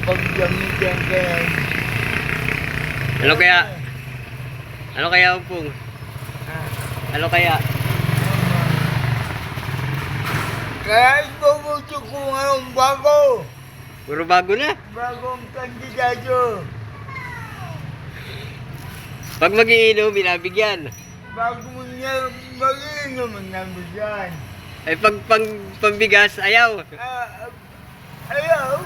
paggamitan ka yan. Ano kaya? Ano kaya, Umpong? Ano kaya? Kaya ibubuto ko ngayong bago. Puro bago na. Bagong kandidato. Pag mag-iinom, binabigyan. Bago mo niya mag-inom ang nabigyan. Ay pag pambigas, ayaw. Ayaw.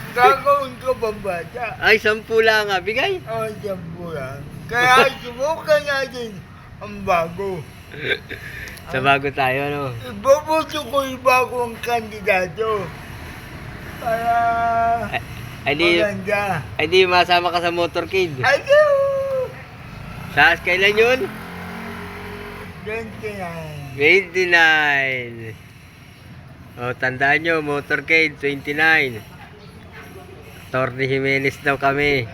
Gagawin ko ba bata? Ay, 10 lang nga, bigay. O, sampu lang. Kaya subukan natin ang bago. Sa bago tayo, ano? Ibubuto ko yung bagong kandidato. Para Ay di, maganda. ay di masama ka sa motorcade. Ayaw! Kailan yun? 29. 29. O, tandaan nyo, motorcade, 29. Torne Jimenez daw kami.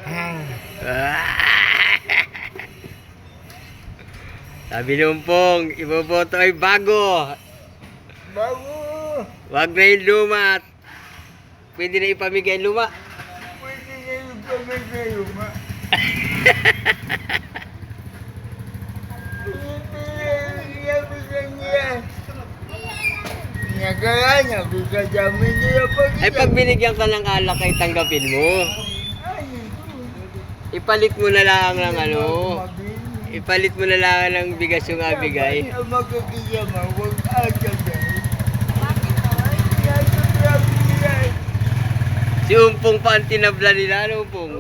Sabi ni Umpong, iboboto ay bago. Bago! Wag na yung luma. Pwede na ipamigay yung luma. Pwede na yung pamigay luma. Ay pag binigyan ka ng alak ay tanggapin mo. Ipalit mo na lang ng ano. Ipalit mo na lang ng bigas yung abigay. Si Umpong pa ang tinabla nila, ano Umpong?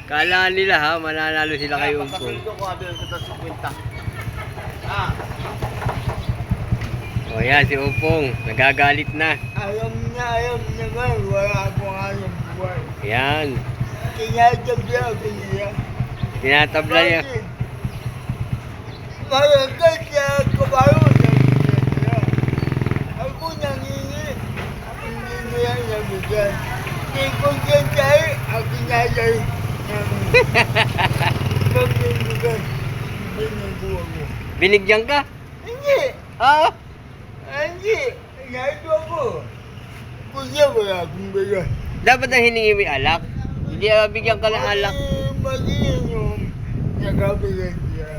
Kala nila ha, mananalo sila kay Umpong. O yan, si Umpong, nagagalit na. Ayaw niya ba? Wala akong ayong buhay. Yan, Tinatabla ako niya. tinatabla niya. Malagay siya kabayo na niya. Ako nangingi. Hindi niya nabigyan. Hindi ko siya tayo. Ako nalay. Pag-ibigay. Binibuwa mo. Binigyan ka? Hindi. Ah, Hindi. Naito ako. Kuya wala akong bigay. dapat ang hiningi mo yung alak. Hindi bigyan ka ng alak. Maliin yung nagabigay siya.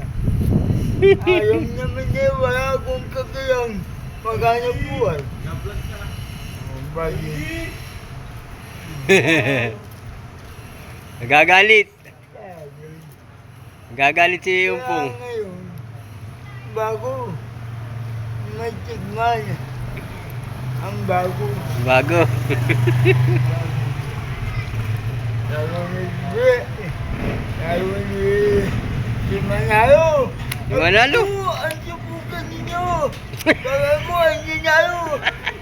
Ayaw naman niya, wala akong kakayang maghanap buhay. Bagi. Nagagalit. Nagagalit si Umpong. Kaya ngayon, bago, may tigman. Ang bago. Bago. Lalo ni Bre. Lalo ni si Manalo. Si Manalo? Ako, ang subukan ninyo. Kaya mo, ang ginalo.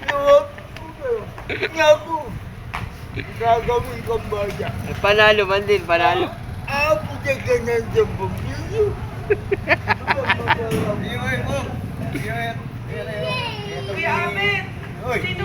Nawag po kayo. Naku. Gagawin kang bata. Panalo man din, panalo. Puta ka na sa pamilyo. Kuya Amin! Sino